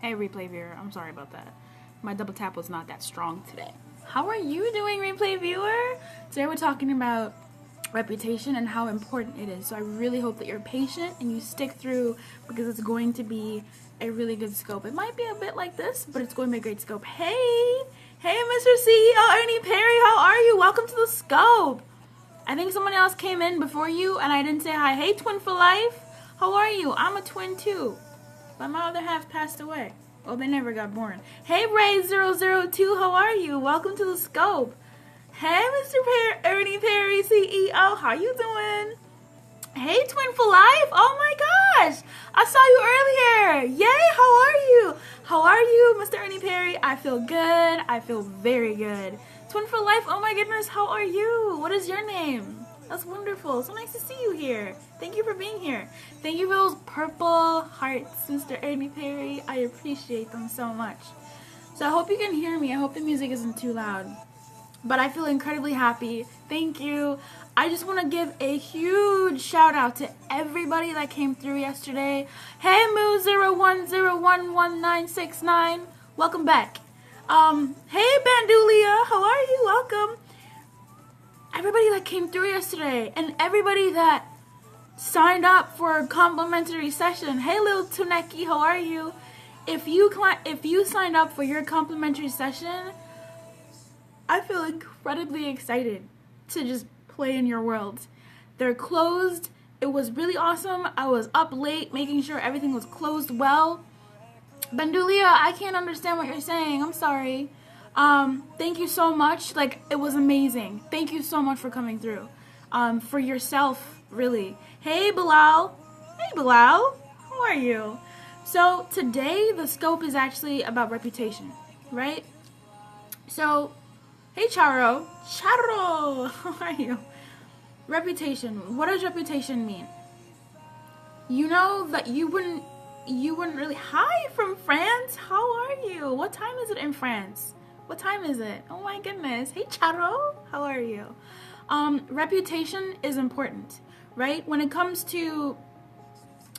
Hey, replay viewer, I'm sorry about that. My double tap was not that strong today. How are you doing, replay viewer? Today we're talking about reputation and how important it is. So I really hope that you're patient and you stick through because it's going to be a really good scope. It might be a bit like this, but it's going to be a great scope. Hey, Mr. CEO Ernie Perry, how are you? Welcome to the scope. I think someone else came in before you and I didn't say hi. Hey, twin for life. How are you? I'm a twin too. But my other half passed away. Well, they never got born. Hey, Ray002, how are you? Welcome to the scope. Hey, Mr. Ernie Perry, CEO, how you doing? Hey, twin for life. Oh my gosh, I saw you earlier. Yay, how are you? How are you, Mr. Ernie Perry? I feel good. I feel very good. Twin for life, oh my goodness, how are you? What is your name? That's wonderful. So nice to see you here. Thank you for being here. Thank you for those purple hearts, Mr. Ernie Perry. I appreciate them so much. So I hope you can hear me. I hope the music isn't too loud. But I feel incredibly happy. Thank you. I just want to give a huge shout out to everybody that came through yesterday. Hey, Moo01011969. Welcome back. Hey, Bandulia. How are you? Welcome. Everybody that came through yesterday and everybody that signed up for a complimentary session. Hey, little Tuneki, how are you? If you signed up for your complimentary session, I feel incredibly excited to just play in your world. They're closed. It was really awesome. I was up late making sure everything was closed well. Bandulia, I can't understand what you're saying. I'm sorry. Thank you so much. Like, it was amazing. Thank you so much for coming through. For yourself, really. Hey, Bilal. Hey, Bilal. How are you? So, today, the scope is actually about reputation, right? So, hey, Charo. Charo, how are you? Reputation. What does reputation mean? You know that you wouldn't really... Hi, from France. How are you? What time is it in France? What time is it? Oh my goodness. Hey, Charo. How are you? Reputation is important, right? When it comes to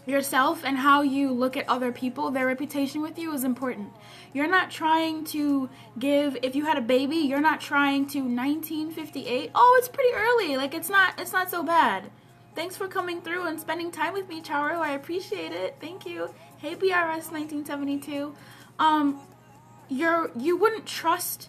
yourself and how you look at other people, their reputation with you is important. You're not trying to give, if you had a baby, you're not trying to 1958. Oh, it's pretty early. Like, it's not so bad. Thanks for coming through and spending time with me, Charo. I appreciate it. Thank you. Hey, BRS 1972. You wouldn't trust,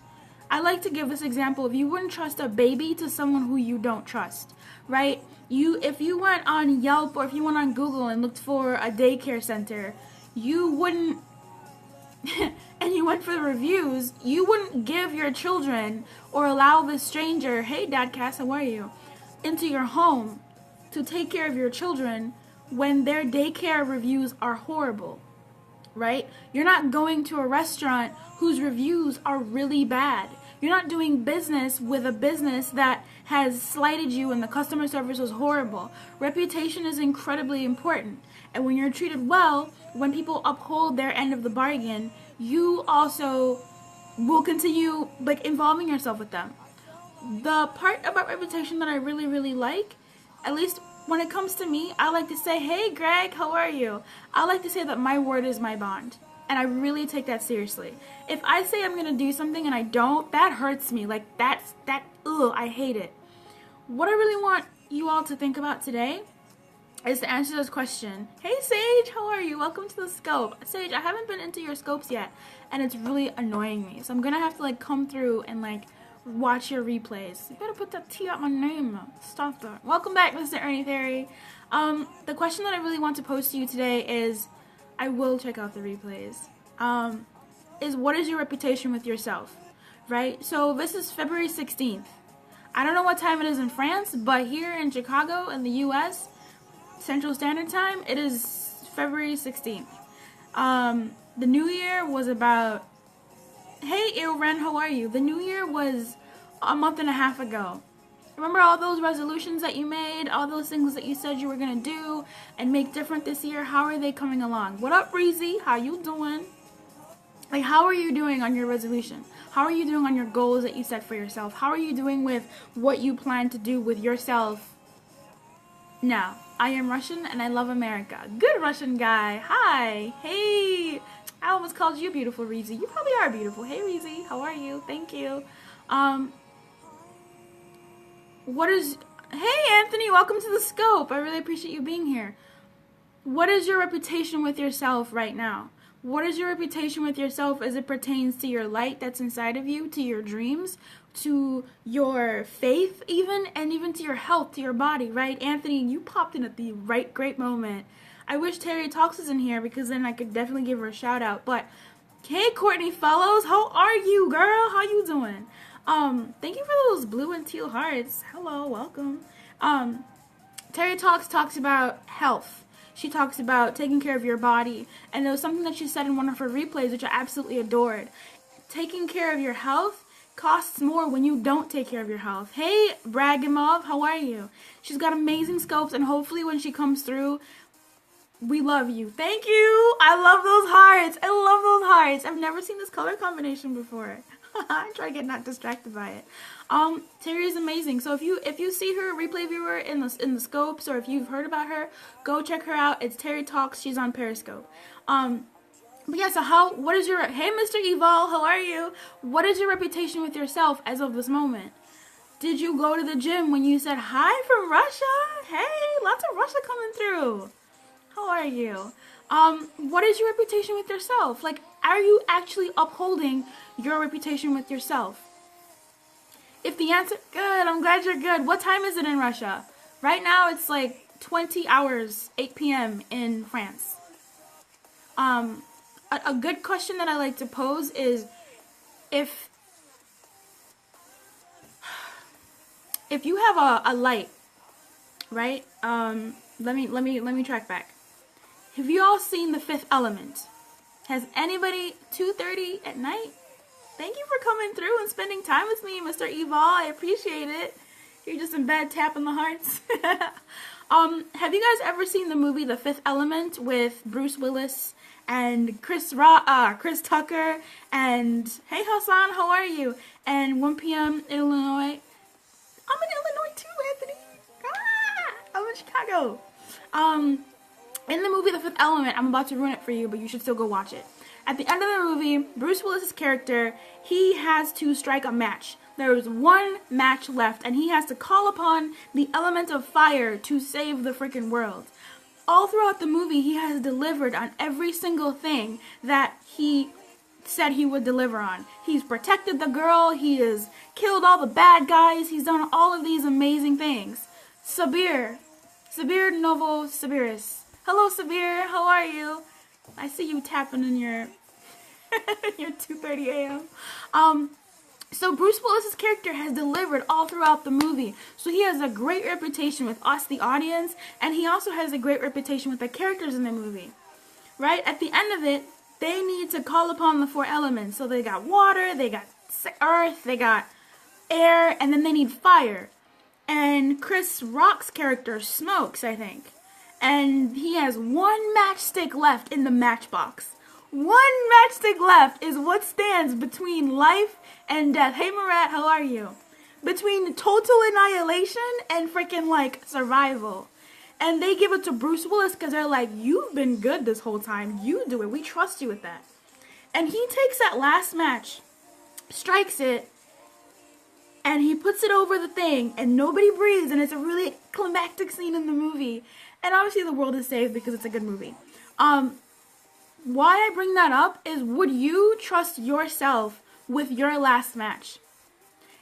I like to give this example of you wouldn't trust a baby to someone who you don't trust, right? If you went on Yelp or if you went on Google and looked for a daycare center, you wouldn't, and you went for the reviews, you wouldn't give your children or allow this stranger, hey, Dad Cass, how are you, into your home to take care of your children when their daycare reviews are horrible. Right? You're not going to a restaurant whose reviews are really bad. You're not doing business with a business that has slighted you and the customer service was horrible. Reputation is incredibly important. And when you're treated well, when people uphold their end of the bargain, you also will continue like involving yourself with them. The part about reputation that I really, really like, at least when it comes to me, I like to say, hey, Greg, how are you? I like to say that my word is my bond. And I really take that seriously. If I say I'm going to do something and I don't, that hurts me. Like, I hate it. What I really want you all to think about today is to answer this question. Hey, Sage, how are you? Welcome to the scope. Sage, I haven't been into your scopes yet, and it's really annoying me. So I'm going to have to, like, come through and, like, watch your replays. You better put that T out my name. Stop that. Welcome back, Mr. Ernie Perry. The question that I really want to pose to you today is, I will check out the replays, is what is your reputation with yourself, right? So this is February 16th. I don't know what time it is in France, but here in Chicago, in the U.S., Central Standard Time, it is February 16th. The New Year was about... Hey, Ilren, how are you? The New Year was a month and a half ago. Remember all those resolutions that you made, all those things that you said you were going to do and make different this year? How are they coming along? What up, Breezy? How you doing? Like, how are you doing on your resolution? How are you doing on your goals that you set for yourself? How are you doing with what you plan to do with yourself now? I am Russian and I love America. Good Russian guy. Hi. Hey. I almost called you beautiful, Reezy. You probably are beautiful. Hey, Reezy. How are you? Thank you. What is... Hey, Anthony. Welcome to the Scope. I really appreciate you being here. What is your reputation with yourself right now? What is your reputation with yourself as it pertains to your light that's inside of you, to your dreams, to your faith even, and even to your health, to your body, right? Anthony, you popped in at the right great moment. I wish Terry Talks was in here because then I could definitely give her a shout out. But hey, Courtney Fellows, how are you, girl? How you doing? Thank you for those blue and teal hearts. Hello, welcome. Terry talks about health. She talks about taking care of your body. And there was something that she said in one of her replays, which I absolutely adored. Taking care of your health costs more when you don't take care of your health. Hey, Bragimov, how are you? She's got amazing scopes, and hopefully when she comes through, we love you. Thank you. I love those hearts. I love those hearts. I've never seen this color combination before. I try to get not distracted by it. Terry is amazing. So if you see her replay viewer in the scopes, or if you've heard about her, go check her out. It's Terry Talks. She's on Periscope. But yeah, so what is your... Hey, Mr. Evol, how are you? What is your reputation with yourself as of this moment? Did you go to the gym when you said hi from Russia? Hey, lots of Russia coming through. How are you? What is your reputation with yourself? Like, are you actually upholding your reputation with yourself? If the answer... Good, I'm glad you're good. What time is it in Russia? Right now, it's like 20 hours, 8 p.m. in France. A good question that I like to pose is if you have a light, right? Let me track back. Have you all seen The Fifth Element? Has anybody 2:30 at night? Thank you for coming through and spending time with me, Mr. Evol. I appreciate it. You're just in bed tapping the hearts. Have you guys ever seen the movie The Fifth Element with Bruce Willis and Chris Tucker and hey Hassan, how are you? And 1 p.m. in Illinois. I'm in Illinois too, Anthony. I'm in Chicago. In the movie The Fifth Element, I'm about to ruin it for you, but you should still go watch it. At the end of the movie, Bruce Willis's character, he has to strike a match. There is one match left, and he has to call upon the element of fire to save the freaking world. All throughout the movie, he has delivered on every single thing that he said he would deliver on. He's protected the girl, he has killed all the bad guys, he's done all of these amazing things. Sabir Novosibiris. Hello, Sabir. How are you? I see you tapping in your your 2:30 a.m. So Bruce Willis's character has delivered all throughout the movie. So he has a great reputation with us, the audience, and he also has a great reputation with the characters in the movie. Right? At the end of it, they need to call upon the four elements. So they got water, they got earth, they got air, and then they need fire. And Chris Rock's character smokes, I think. And he has one matchstick left in the matchbox. One matchstick left is what stands between life and death. Hey, Murat, how are you? Between total annihilation and freaking, like, survival. And they give it to Bruce Willis because they're like, you've been good this whole time. You do it. We trust you with that. And he takes that last match, strikes it, and he puts it over the thing, and nobody breathes, and it's a really climactic scene in the movie. And obviously the world is saved because it's a good movie. Why I bring that up is, would you trust yourself with your last match?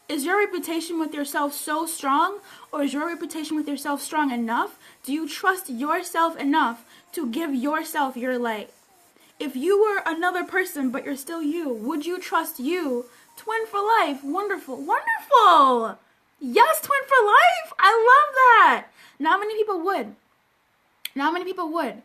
Is your reputation with yourself so strong, or is your reputation with yourself strong enough? Do you trust yourself enough to give yourself your light? If you were another person but you're still you, would you trust you? Twin for life. Wonderful. Wonderful! Yes, twin for life! I love that! Not many people would. Not many people would.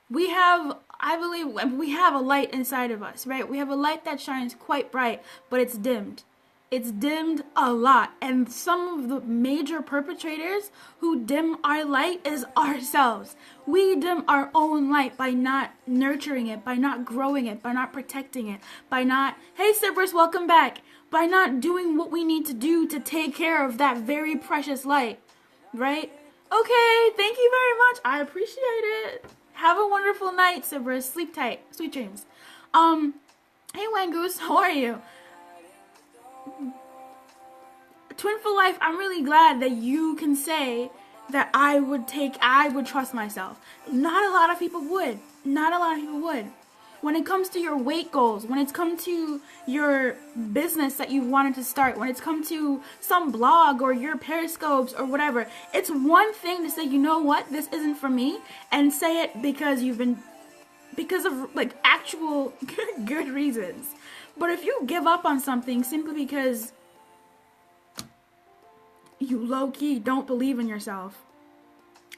We have, I believe, we have a light inside of us, right? We have a light that shines quite bright, but it's dimmed. It's dimmed a lot. And some of the major perpetrators who dim our light is ourselves. We dim our own light by not nurturing it, by not growing it, by not protecting it, by not, hey Cyprus, welcome back, by not doing what we need to do to take care of that very precious light, right? Okay, thank you very much. I appreciate it. Have a wonderful night, Cyprus. Sleep tight. Sweet dreams. Hey Wangoose, how are you? Twin for life, I'm really glad that you can say that I would trust myself. Not a lot of people would. Not a lot of people would. When it comes to your weight goals, when it's come to your business that you wanted to start, when it's come to some blog or your Periscopes or whatever, it's one thing to say, you know what, this isn't for me, and say it because of like actual good reasons. But if you give up on something simply because you low-key don't believe in yourself,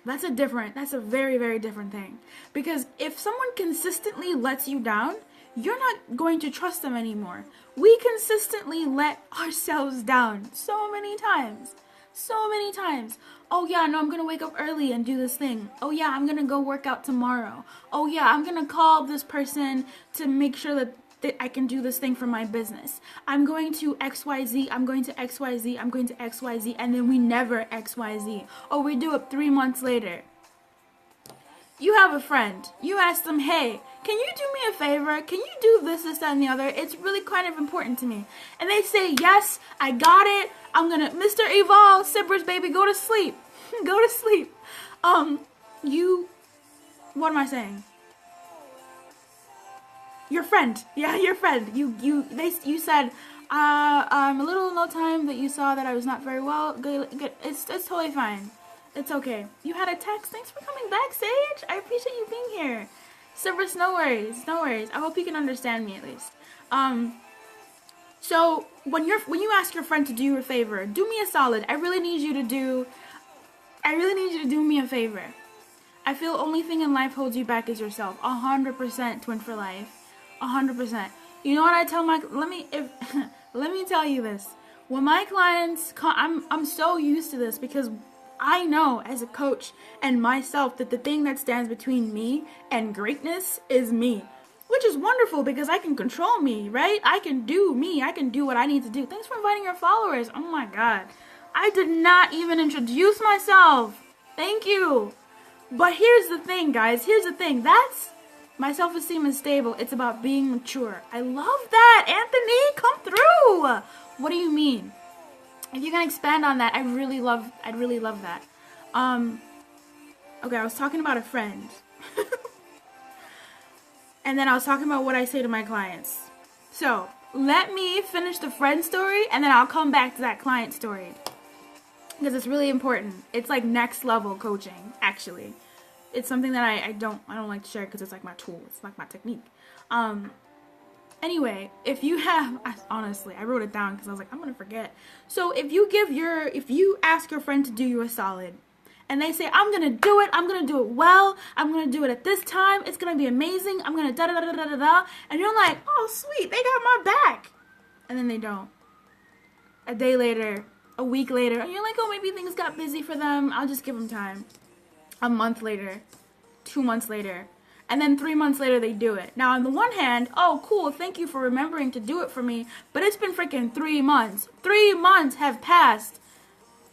that's a very, very different thing. Because if someone consistently lets you down, you're not going to trust them anymore. We consistently let ourselves down so many times. So many times. Oh yeah, no, I'm gonna wake up early and do this thing. Oh yeah, I'm gonna go work out tomorrow. Oh yeah, I'm gonna call this person to make sure that I can do this thing for my business. I'm going to XYZ, I'm going to XYZ, I'm going to XYZ, and then we never XYZ. Or we do it 3 months later. You have a friend. You ask them, hey, can you do me a favor? Can you do this, that, and the other? It's really kind of important to me. And they say, yes, I got it. I'm gonna, Mr. Evolve, Sippers, baby, go to sleep. Go to sleep. What am I saying? Your friend. Yeah, your friend. You said, a little no time that you saw that I was not very well. Good. It's totally fine. It's okay. You had a text. Thanks for coming back, Sage. I appreciate you being here. Silvers, no worries. No worries. I hope you can understand me at least. So when you ask your friend to do you a favor, do me a solid. I really need you to do me a favor. I feel only thing in life holds you back is yourself. 100% twin for life. 100%. You know what I tell let me tell you this. When my clients I'm so used to this because I know as a coach and myself that the thing that stands between me and greatness is me. Which is wonderful because I can control me, right? I can do me. I can do what I need to do. Thanks for inviting your followers. Oh my god. I did not even introduce myself. Thank you. But here's the thing, guys. Here's the thing. My self-esteem is stable. It's about being mature. I love that. Anthony, come through. What do you mean? If you can expand on that, I'd really love that. Okay, I was talking about a friend. And then I was talking about what I say to my clients. So, let me finish the friend story and then I'll come back to that client story. Because it's really important. It's like next level coaching, actually. It's something that I don't like to share because it's like my tool. It's like my technique. Anyway, if you have, honestly, I wrote it down because I was like, I'm going to forget. So if you ask your friend to do you a solid and they say, I'm going to do it. I'm going to do it well. I'm going to do it at this time. It's going to be amazing. I'm going to da-da-da-da-da-da. And you're like, oh, sweet. They got my back. And then they don't. A day later, a week later, and you're like, oh, maybe things got busy for them. I'll just give them time. A month later, 2 months later, and then 3 months later they do it. Now on the one hand, oh cool, thank you for remembering to do it for me, but it's been freaking 3 months. 3 months have passed.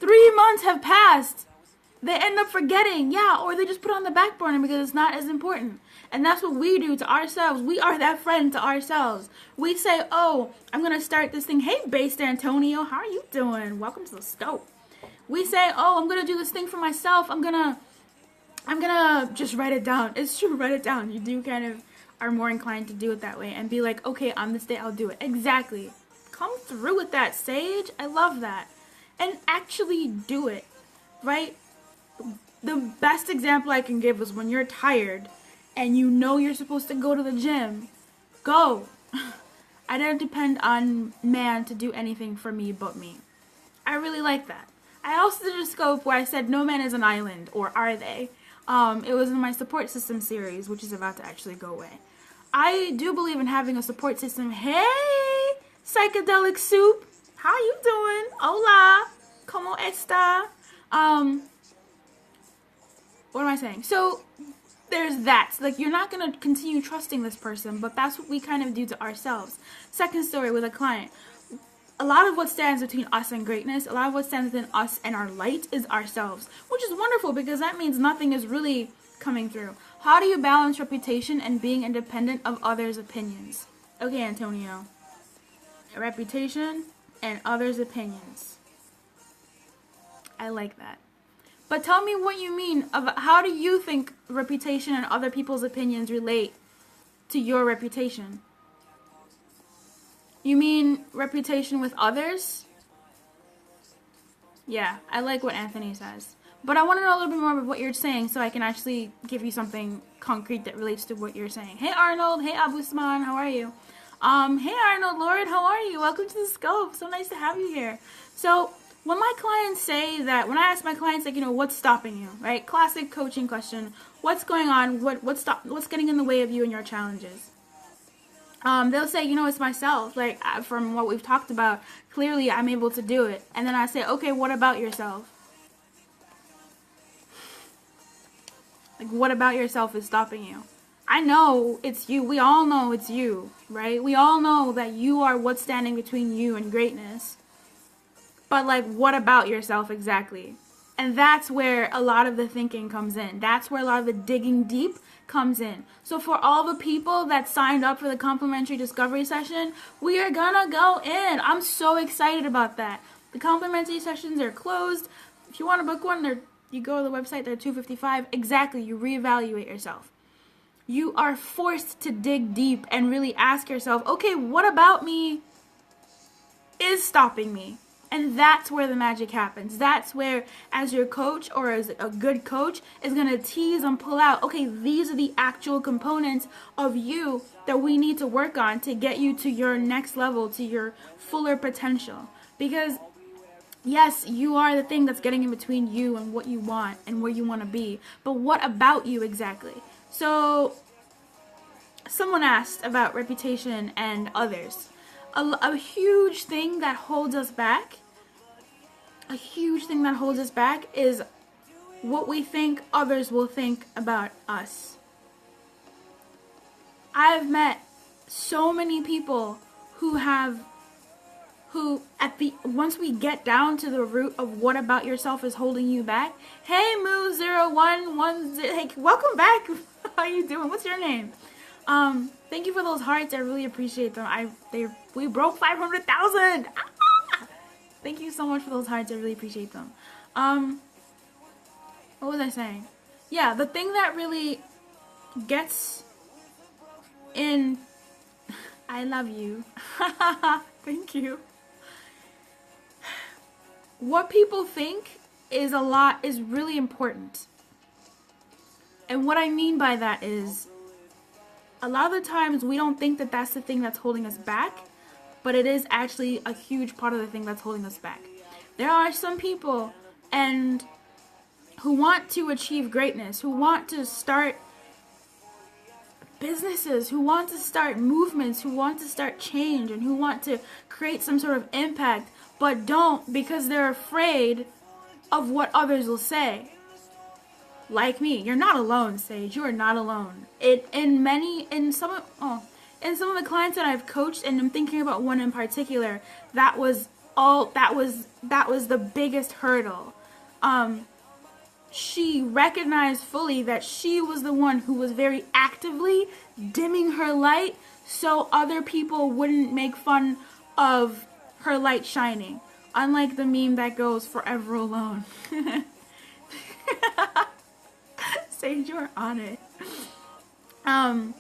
3 months have passed. They end up forgetting, yeah, or they just put it on the back burner because it's not as important. And that's what we do to ourselves. We are that friend to ourselves. We say, oh, I'm going to start this thing. Hey, Based Antonio, how are you doing? Welcome to the scope. We say, oh, I'm going to do this thing for myself. I'm gonna just write it down. It's true, write it down. You do kind of are more inclined to do it that way and be like, okay, on this day I'll do it. Exactly. Come through with that, Sage. I love that. And actually do it, right? The best example I can give is when you're tired and you know you're supposed to go to the gym. Go. I don't depend on man to do anything for me but me. I really like that. I also did a scope where I said no man is an island, or are they? It was in my support system series, which is about to actually go away. I do believe in having a support system. Hey, psychedelic soup, how you doing? Hola, como esta? What am I saying? So there's that. So, like, you're not gonna continue trusting this person, but that's what we kind of do to ourselves. Second story with a client. A lot of what stands between us and greatness, a lot of what stands between us and our light is ourselves, which is wonderful because that means nothing is really coming through. How do you balance reputation and being independent of others' opinions? Okay, Antonio. Reputation and others' opinions. I like that. But tell me what you mean. How do you think reputation and other people's opinions relate to your reputation? You mean reputation with others? Yeah, I like what Anthony says. But I want to know a little bit more about what you're saying so I can actually give you something concrete that relates to what you're saying. Hey Arnold, hey Abusman, how are you? Hey Arnold Lord, how are you? Welcome to the Scope. So nice to have you here. So when my clients say that, when I ask my clients, like, what's stopping you, right? Classic coaching question. What's going on? What's getting in the way of you and your challenges? They'll say, it's myself. Like, from what we've talked about, clearly I'm able to do it. And then I say, okay, what about yourself? Like, what about yourself is stopping you? I know it's you. We all know it's you, right? We all know that you are what's standing between you and greatness. But, like, what about yourself exactly? And that's where a lot of the thinking comes in. That's where a lot of the digging deep comes in. So for all the people that signed up for the complimentary discovery session, we are gonna go in. I'm so excited about that. The complimentary sessions are closed. If you want to book one, you go to the website, they're $255. Exactly, you reevaluate yourself. You are forced to dig deep and really ask yourself, okay, what about me is stopping me? And that's where the magic happens. That's where, as your coach or as a good coach, is going to tease and pull out, okay, these are the actual components of you that we need to work on to get you to your next level, to your fuller potential. Because, yes, you are the thing that's getting in between you and what you want and where you want to be. But what about you exactly? So, someone asked about reputation and others. A huge thing that holds us back, is what we think others will think about us. I've met so many people once we get down to the root of what about yourself is holding you back. Hey Moo0110, hey, welcome back. How you doing? What's your name? Thank you for those hearts. I really appreciate them. We broke 500,000. Thank you so much for those hearts. I really appreciate them. What was I saying? Yeah, the thing that really gets in. I love you. Thank you. What people think is really important. And what I mean by that is, a lot of the times we don't think that that's the thing that's holding us back, but it is actually a huge part of the thing that's holding us back. There are some people who want to achieve greatness, who want to start businesses, who want to start movements, who want to start change, and who want to create some sort of impact, but don't because they're afraid of what others will say. Like me, you're not alone, Sage. You are not alone. In some of the clients that I've coached, and I'm thinking about one in particular, that was the biggest hurdle. She recognized fully that she was the one who was very actively dimming her light so other people wouldn't make fun of her light shining. Unlike the meme that goes forever alone. Sage, you're on it. And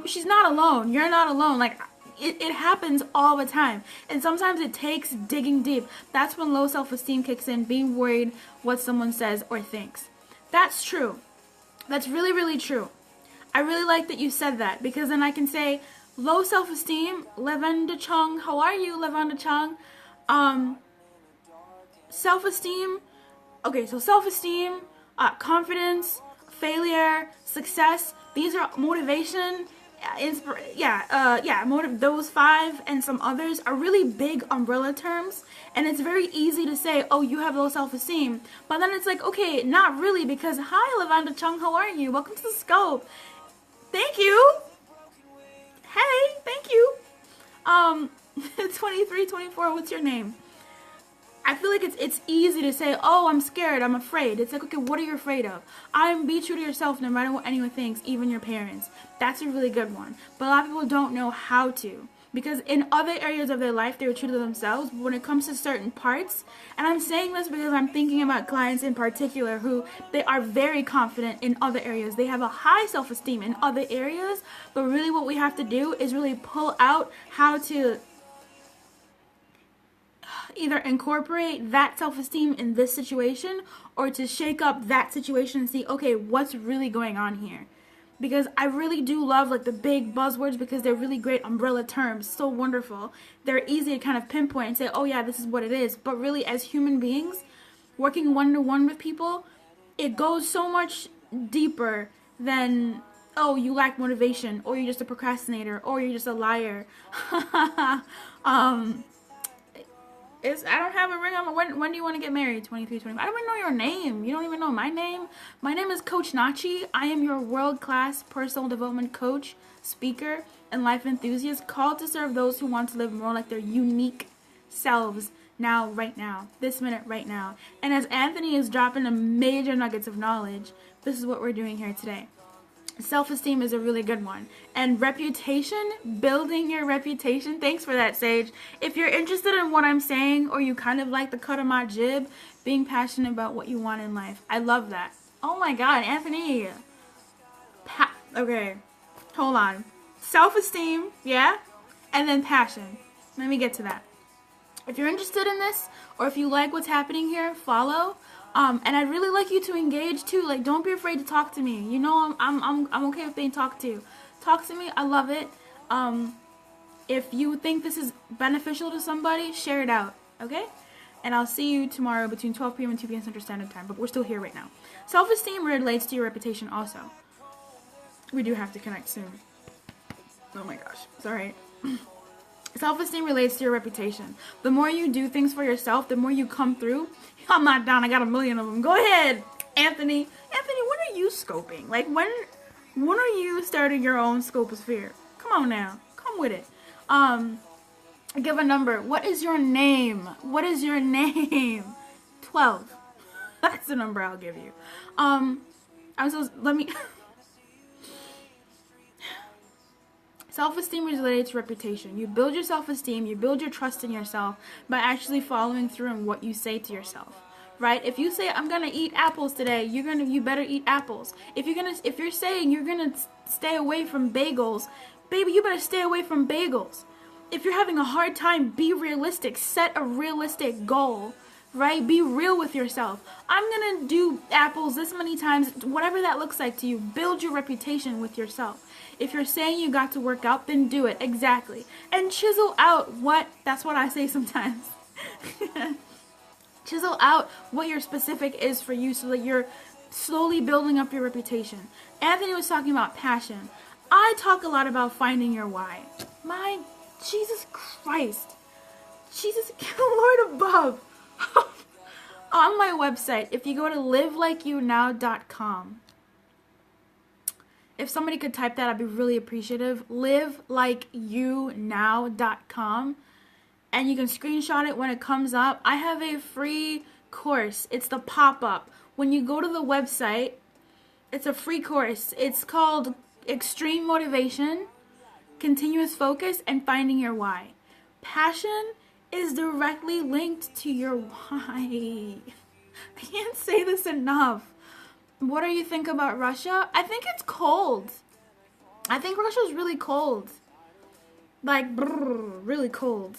she's not alone. You're not alone. Like, it happens all the time. And sometimes it takes digging deep. That's when low self-esteem kicks in, being worried what someone says or thinks. That's true. That's really, really true. I really like that you said that, because then I can say, low self-esteem, Lavenda Chung, how are you, Lavenda Chung? Self-esteem, okay, so self-esteem, confidence, failure, success, these are motivation, those five and some others are really big umbrella terms, and it's very easy to say, oh, you have low self-esteem, but then it's like, okay, not really, because hi, Lavanda Chung, how are you? Welcome to the Scope. Thank you. Hey, thank you. 2324, what's your name? I feel like it's easy to say, oh, I'm scared, I'm afraid. It's like, okay, what are you afraid of? Be true to yourself no matter what anyone thinks, even your parents. That's a really good one. But a lot of people don't know how to. Because in other areas of their life, they were true to themselves. But when it comes to certain parts, and I'm saying this because I'm thinking about clients in particular who they are very confident in other areas. They have a high self-esteem in other areas. But really what we have to do is really pull out how to either incorporate that self-esteem in this situation or to shake up that situation and see, okay, what's really going on here? Because I really do love like the big buzzwords because they're really great umbrella terms, so wonderful. They're easy to kind of pinpoint and say, oh yeah, this is what it is. But really as human beings, working one-to-one with people, it goes so much deeper than, oh, you lack motivation, or you're just a procrastinator, or you're just a liar. I don't have a ring on my, when do you want to get married? 23, 25. I don't even know your name. You don't even know my name. My name is Coach Nachi. I am your world-class personal development coach, speaker, and life enthusiast, called to serve those who want to live more like their unique selves now, right now, this minute, right now. And as Anthony is dropping a major nuggets of knowledge, this is what we're doing here today. Self-esteem is a really good one. And reputation, building your reputation. Thanks for that, Sage. If you're interested in what I'm saying, or you kind of like the cut of my jib, being passionate about what you want in life. I love that. Oh my God, Anthony. Okay, hold on. Self-esteem, yeah? And then passion. Let me get to that. If you're interested in this, or if you like what's happening here, follow. And I'd really like you to engage too. Like, don't be afraid to talk to me. You know, I'm okay with being talked to. Talk to me. I love it. If you think this is beneficial to somebody, share it out. Okay? And I'll see you tomorrow between 12 p.m. and 2 p.m. Central Standard Time. But we're still here right now. Self-esteem relates to your reputation also. We do have to connect soon. Oh my gosh. Sorry. Self-esteem relates to your reputation. The more you do things for yourself, the more you come through. I'm not down. I got a million of them. Go ahead, Anthony. Anthony, when are you scoping? Like, when are you starting your own scoposphere? Come on now. Come with it. Give a number. What is your name? What is your name? 12. That's the number I'll give you. Let me... Self-esteem is related to reputation. You build your self-esteem, you build your trust in yourself by actually following through on what you say to yourself, right? If you say, I'm gonna eat apples today, you better eat apples. If you're saying you're gonna stay away from bagels, baby, you better stay away from bagels. If you're having a hard time, be realistic. Set a realistic goal, right? Be real with yourself. I'm gonna do apples this many times, whatever that looks like to you. Build your reputation with yourself. If you're saying you got to work out, then do it. Exactly. And chisel out that's what I say sometimes. Chisel out what your specific is for you so that you're slowly building up your reputation. Anthony was talking about passion. I talk a lot about finding your why. My Jesus Christ. Jesus, Lord above. On my website, if you go to livelikeyounow.com, if somebody could type that, I'd be really appreciative. livelikeyounow.com. And you can screenshot it when it comes up. I have a free course. It's the pop-up. When you go to the website, it's a free course. It's called Extreme Motivation, Continuous Focus, and Finding Your Why. Passion is directly linked to your why. I can't say this enough. What do you think about Russia? I think it's cold. I think Russia's really cold. Like, really cold.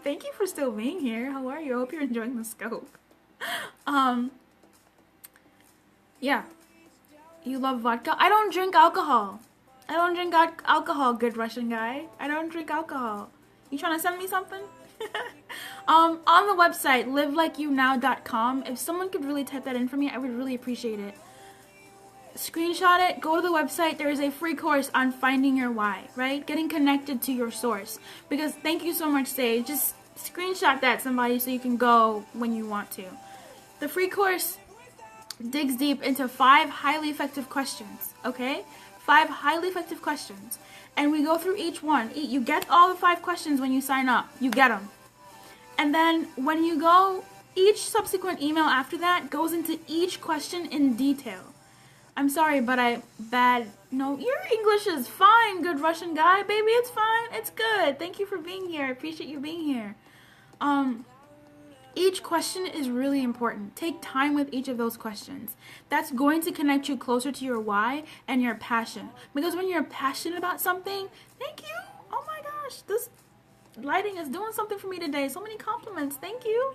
Thank you for still being here. How are you? I hope you're enjoying the scope. Yeah. You love vodka? I don't drink alcohol. I don't drink alcohol, good Russian guy. I don't drink alcohol. You trying to send me something? On the website, livelikeyounow.com, if someone could really type that in for me, I would really appreciate it. Screenshot it, go to the website. There is a free course on finding your why, right? Getting connected to your source. Because thank you so much, Sage. Just screenshot that somebody so you can go when you want to. The free course digs deep into 5 highly effective questions, okay? 5 highly effective questions. And we go through each one. You get all the 5 questions when you sign up. You get them. And then when you go, each subsequent email after that goes into each question in detail. I'm sorry, but no, your English is fine, good Russian guy, baby, it's fine, it's good. Thank you for being here, I appreciate you being here. Each question is really important. Take time with each of those questions. That's going to connect you closer to your why and your passion. Because when you're passionate about something, thank you. Oh my gosh, this lighting is doing something for me today. So many compliments. Thank you.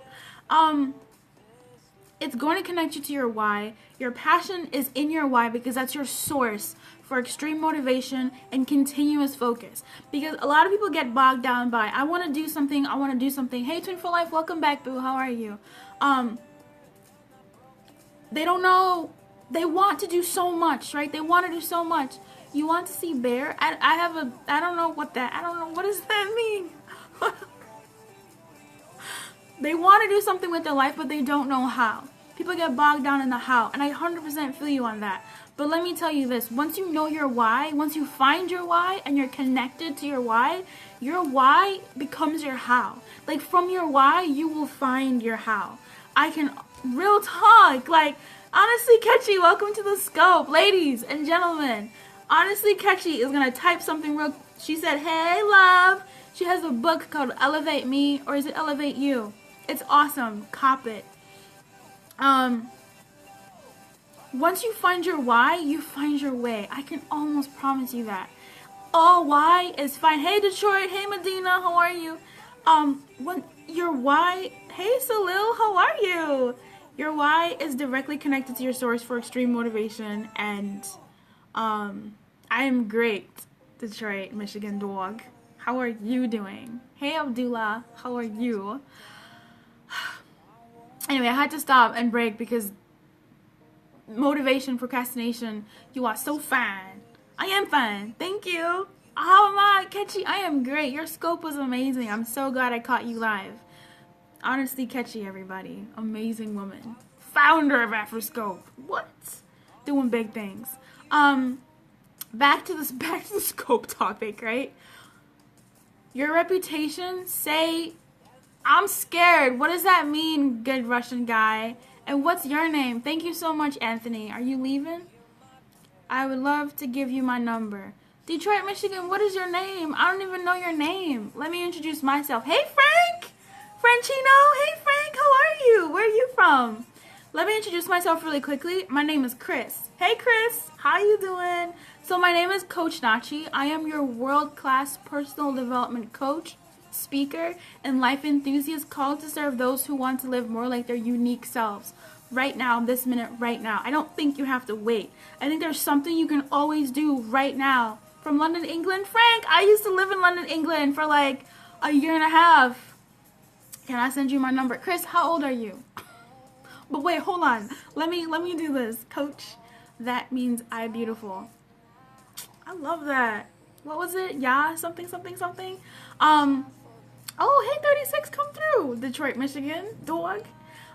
It's going to connect you to your why. Your passion is in your why because that's your source for extreme motivation and continuous focus. Because a lot of people get bogged down by, I want to do something, I want to do something. Hey, Twin for Life, welcome back, boo. How are you? They don't know. They want to do so much, right? They want to do so much. You want to see bear? I don't know what does that mean? They want to do something with their life, but they don't know how. People get bogged down in the how, and I 100% feel you on that. But let me tell you this, once you know your why, once you find your why and you're connected to your why becomes your how. Like from your why, you will find your how. I can real talk, like, honestly, Ketchy, welcome to the scope. Ladies and gentlemen, honestly, Ketchy is going to type something real. She said, hey, love. She has a book called Elevate Me, or is it Elevate You? It's awesome. Cop it. Once you find your why, you find your way. I can almost promise you that. All why is fine. Hey, Detroit. Hey, Medina. How are you? When your why, hey, Salil. How are you? Your why is directly connected to your source for extreme motivation, and I am great, Detroit, Michigan dog. How are you doing? Hey, Abdullah. How are you? Anyway, I had to stop and break because motivation, procrastination, you are so fine. I am fine. Thank you. How am I? Ketchy, I am great. Your scope was amazing. I'm so glad I caught you live. Honestly, Ketchy, everybody. Amazing woman. Founder of Afroscope. What? Doing big things. Back to the scope topic, right? Your reputation, say, I'm scared. What does that mean, good Russian guy? And what's your name? Thank you so much, Anthony. Are you leaving? I would love to give you my number. Detroit, Michigan, what is your name? I don't even know your name. Let me introduce myself. Hey, Frank! Franchino! Hey, Frank, how are you? Where are you from? Let me introduce myself really quickly. My name is Chris. Hey, Chris. How you doing? So my name is Coach Nachi. I am your world-class personal development coach, speaker, and life enthusiast called to serve those who want to live more like their unique selves. Right now, this minute, right now. I don't think you have to wait. I think there's something you can always do right now. From London, England. Frank, I used to live in London, England for like a year and a half. Can I send you my number? Chris, how old are you? But wait, hold on. Let me do this. Coach, that means I beautiful. I love that. What was it? Yeah, something. Oh, hey, 36, come through. Detroit, Michigan, dog.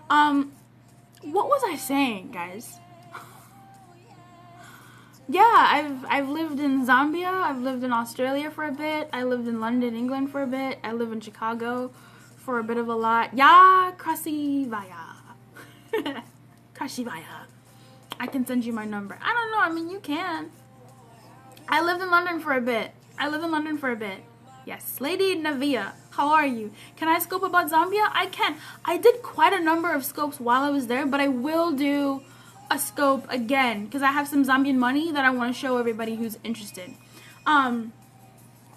What was I saying, guys? Yeah, I've lived in Zambia. I've lived in Australia for a bit. I lived in London, England for a bit. I live in Chicago for a bit of a lot. Yeah, Krasivaya. Krasivaya. I can send you my number. I don't know. I mean, you can. I lived in London for a bit. Yes. Lady Navia, how are you? Can I scope about Zambia? I can. I did quite a number of scopes while I was there, but I will do a scope again because I have some Zambian money that I want to show everybody who's interested.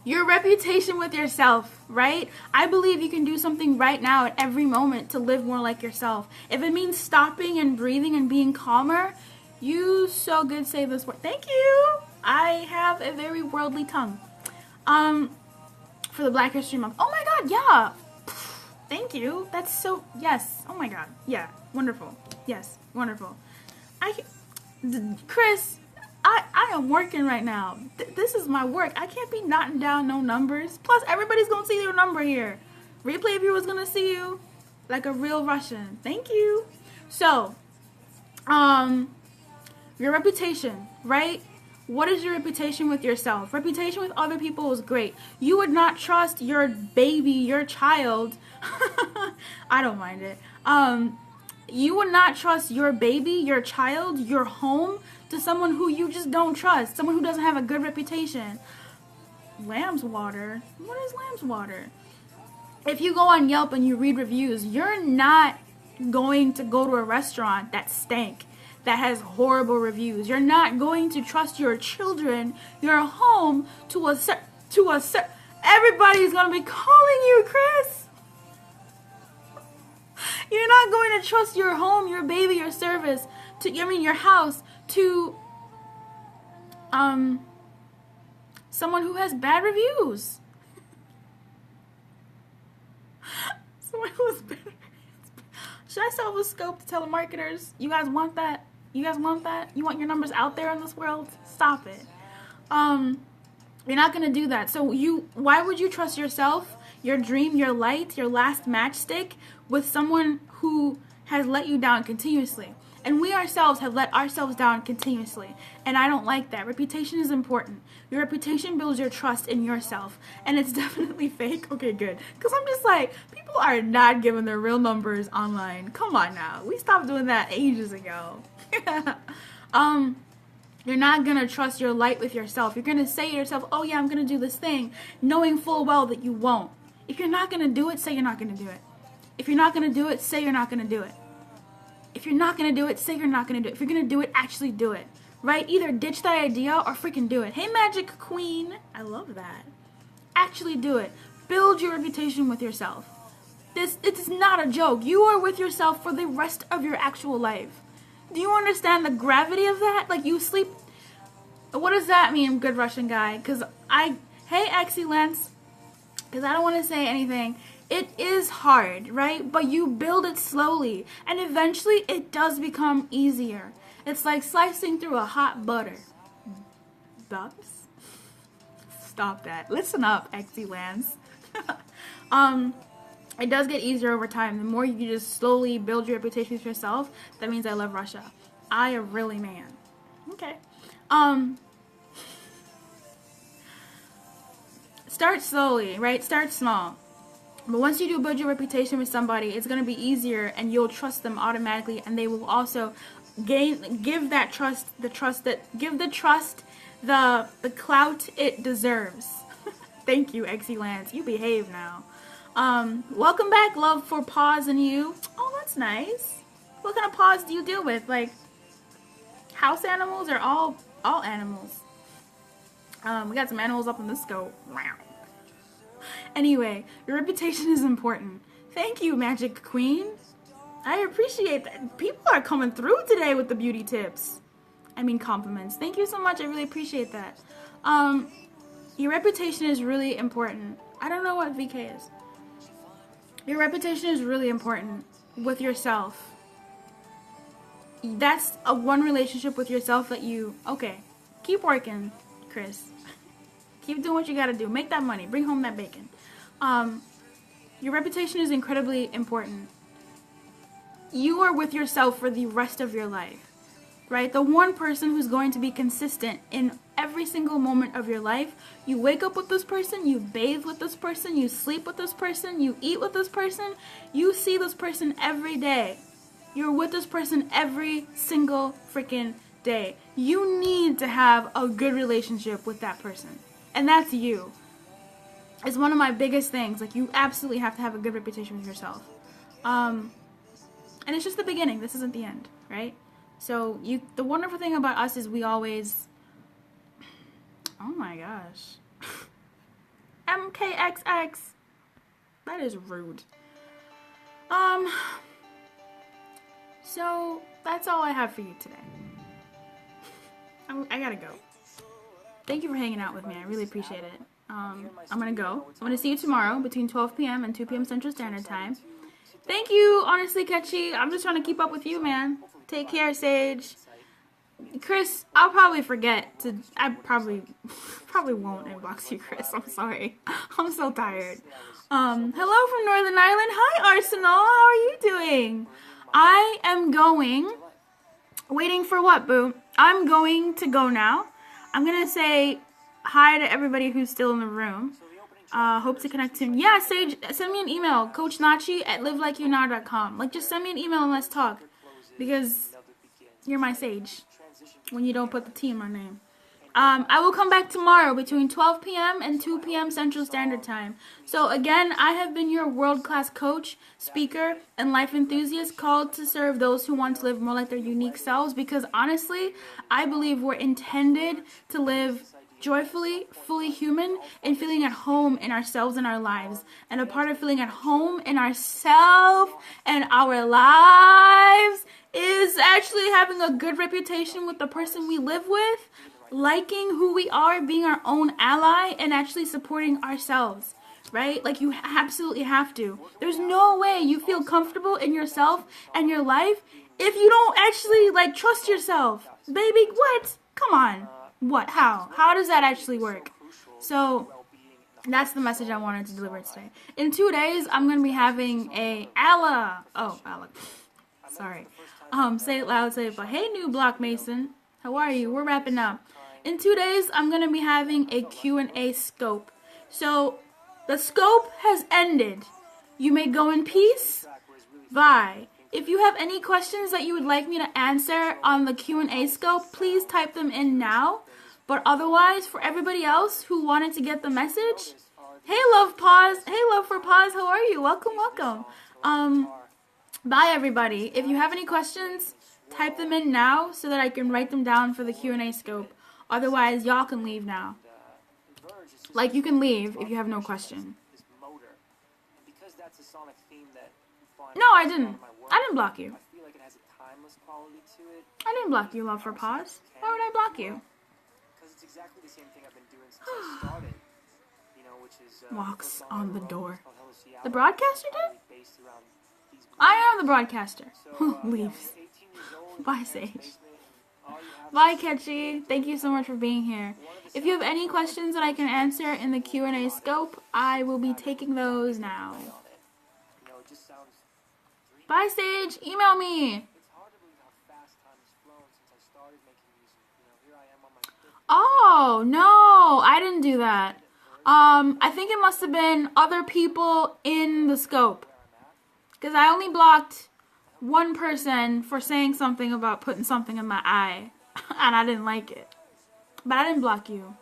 Your reputation with yourself, right? I believe you can do something right now at every moment to live more like yourself. If it means stopping and breathing and being calmer, you so good say this word. Thank you. I have a very worldly tongue. For the Black History Month. Oh my God, yeah. Thank you. That's so, yes. Oh my God. Yeah. Wonderful. Yes. Wonderful. Chris, I am working right now. This is my work. I can't be knotting down no numbers. Plus, everybody's going to see your number here. Replay viewers going to see you like a real Russian. Thank you. So, your reputation, right? What is your reputation with yourself? Reputation with other people is great. You would not trust your baby, your child. I don't mind it. You would not trust your baby, your child, your home to someone who you just don't trust. Someone who doesn't have a good reputation. Lamb's water? What is lamb's water? If you go on Yelp and you read reviews, you're not going to go to a restaurant that stank, that has horrible reviews. You're not going to trust your children, your home, everybody's going to be calling you, Chris. You're not going to trust your home, your baby, your service, your house, to someone who has bad reviews. Someone who has bad reviews. Should I sell the scope to telemarketers? You guys want that? You guys want that? You want your numbers out there in this world? Stop it. You're not gonna do that. So why would you trust yourself, your dream, your light, your last matchstick with someone who has let you down continuously? And we ourselves have let ourselves down continuously. And I don't like that. Reputation is important. Your reputation builds your trust in yourself. And it's definitely fake. Okay, good. Because I'm just like, people are not giving their real numbers online. Come on now. We stopped doing that ages ago. You're not going to trust your light with yourself. You're going to say to yourself, oh yeah, I'm going to do this thing, knowing full well that you won't. If you're not going to do it, say you're not going to do it. If you're not going to do it, say you're not going to do it. If you're not going to do it, say you're not going to do it. If you're going to do it, actually do it. Right? Either ditch that idea or freaking do it. Hey, Magic Queen. I love that. Actually do it. Build your reputation with yourself. It's not a joke. You are with yourself for the rest of your actual life. Do you understand the gravity of that? Like, you sleep... What does that mean, good Russian guy? Hey, Excellence. Because I don't want to say anything. It is hard, right? But you build it slowly. And eventually, it does become easier. It's like slicing through a hot butter. Bubs? Stop that. Listen up, Excellence. It does get easier over time. The more you just slowly build your reputation with yourself, that means I love Russia. I a really man. Okay. Start slowly, right? Start small. But once you do build your reputation with somebody, it's going to be easier and you'll trust them automatically, and they will also give the trust the clout it deserves. Thank you, Excellence. You behave now. Welcome back, Love for Paws and You. Oh, that's nice. What kind of paws do you deal with? Like house animals or all animals? We got some animals up in the scope. Anyway, your reputation is important. Thank you, Magic Queen. I appreciate that. People are coming through today with the beauty tips. I mean compliments. Thank you so much. I really appreciate that. Your reputation is really important. I don't know what VK is. Your reputation is really important with yourself. That's one relationship with yourself that you... Okay, keep working, Chris. Keep doing what you gotta do. Make that money. Bring home that bacon. Your reputation is incredibly important. You are with yourself for the rest of your life, right? The one person who's going to be consistent in every single moment of your life. You wake up with this person, you bathe with this person, you sleep with this person, you eat with this person, you see this person every day. You're with this person every single freaking day. You need to have a good relationship with that person. And that's you. It's one of my biggest things. Like, you absolutely have to have a good reputation with yourself. And it's just the beginning. This isn't the end, right? So the wonderful thing about us is we always... Oh my gosh. MKXX. That is rude. So that's all I have for you today. I gotta go. Thank you for hanging out with me. I really appreciate it. I'm gonna go. I'm gonna see you tomorrow between 12 p.m. and 2 p.m. Central Standard Time. Thank you, honestly, Ketchy. I'm just trying to keep up with you, man. Take care, Sage. Chris, I'll probably forget to... I probably won't inbox you, Chris. I'm sorry. I'm so tired. Hello from Northern Ireland. Hi, Arsenal. How are you doing? I am going... Waiting for what, boo? I'm going to go now. I'm gonna say hi to everybody who's still in the room. Hope to connect soon. Yeah, Sage, send me an email, coachnachi@livelikeyournow.com. Like, just send me an email and let's talk. Because you're my Sage when you don't put the T in my name. I will come back tomorrow between 12 p.m. and 2 p.m. Central Standard Time. So again, I have been your world-class coach, speaker, and life enthusiast called to serve those who want to live more like their unique selves, because honestly, I believe we're intended to live joyfully, fully human, and feeling at home in ourselves and our lives. And a part of feeling at home in ourselves and our lives is actually having a good reputation with the person we live with, liking who we are, being our own ally, and actually supporting ourselves, right? Like, you absolutely have to. There's no way you feel comfortable in yourself and your life if you don't actually, like, trust yourself. Baby, what? Come on. What? How? How does that actually work? So, that's the message I wanted to deliver today. In 2 days, I'm going to be having a Sorry. Say it loud, say it, but hey, new Block Mason. How are you? We're wrapping up. In 2 days, I'm going to be having a Q&A scope. So, the scope has ended. You may go in peace. Bye. If you have any questions that you would like me to answer on the Q&A scope, please type them in now. But otherwise, for everybody else who wanted to get the message, hey, Love Pause. Hey, Love for Pause. How are you? Welcome, welcome. Bye, everybody. If you have any questions, type them in now so that I can write them down for the Q&A scope. Otherwise, y'all can leave now. Like, you can leave if you have no question. No, I didn't. I didn't block you. I didn't block you, Love for Pause. Why would I block you? Walks on the door. The broadcaster did? I am the broadcaster. Leaves. Bye, Sage. Bye, Ketchy. Thank you so much for being here. If you have any questions that I can answer in the Q&A scope, I will be taking those now. Bye, Sage. Email me. Oh, no. I didn't do that. I think it must have been other people in the scope. Because I only blocked one person for saying something about putting something in my eye. And I didn't like it. But I didn't block you.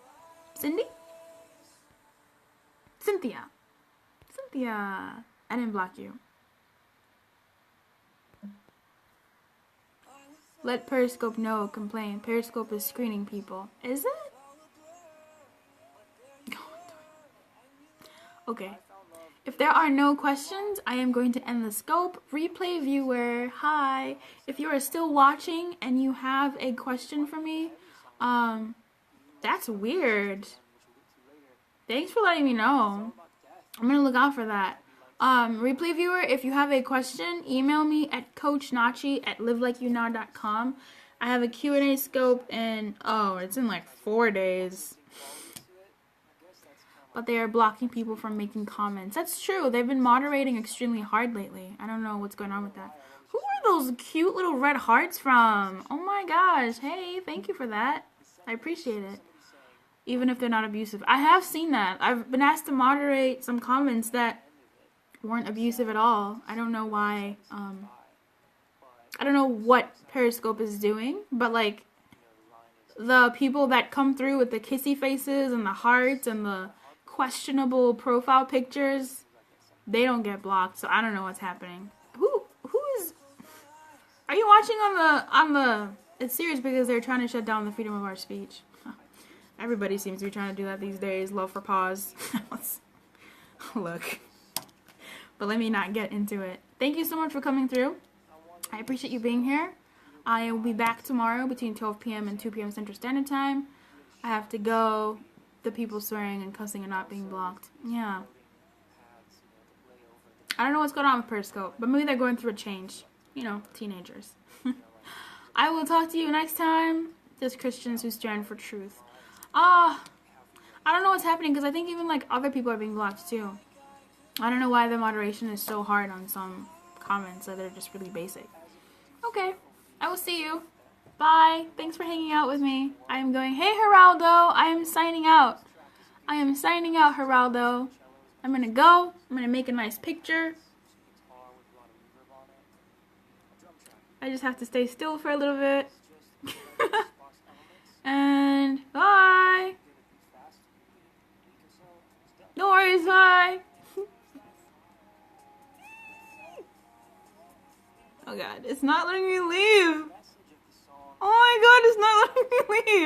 Cindy? Cynthia. Cynthia. I didn't block you. Let Periscope know. Complain. Periscope is screening people. Is it? Okay. If there are no questions, I am going to end the scope. Replay viewer, hi. If you are still watching and you have a question for me, that's weird. Thanks for letting me know. I'm going to look out for that. Replay viewer, if you have a question, email me at coachnachi@livelikeyournow.com. I have a Q&A scope and, it's in like 4 days. But they are blocking people from making comments. That's true. They've been moderating extremely hard lately. I don't know what's going on with that. Who are those cute little red hearts from? Oh my gosh. Hey, thank you for that. I appreciate it. Even if they're not abusive. I have seen that. I've been asked to moderate some comments that weren't abusive at all. I don't know why. I don't know what Periscope is doing. But like, the people that come through with the kissy faces and the hearts and the questionable profile pictures, they don't get blocked, so I don't know what's happening. Who is, are you watching on the it's serious because they're trying to shut down the freedom of our speech. Everybody seems to be trying to do that these days. Love for Pause. Look, but let me not get into it. Thank you so much for coming through. I appreciate you being here. I will be back tomorrow between 12 p.m. and 2 p.m. Central Standard Time. I have to go. The people swearing and cussing and not being blocked. Yeah. I don't know what's going on with Periscope, but maybe they're going through a change. You know, teenagers. I will talk to you next time. Just Christians who stand for truth. I don't know what's happening because I think even like other people are being blocked too. I don't know why the moderation is so hard on some comments that are just really basic. Okay. I will see you. Bye. Thanks for hanging out with me. I am going, hey, Geraldo. I am signing out. I am signing out, Geraldo. I'm going to go. I'm going to make a nice picture. I just have to stay still for a little bit. And bye. No worries, bye. Oh God, it's not letting me leave. Oh my God, it's not letting me leave.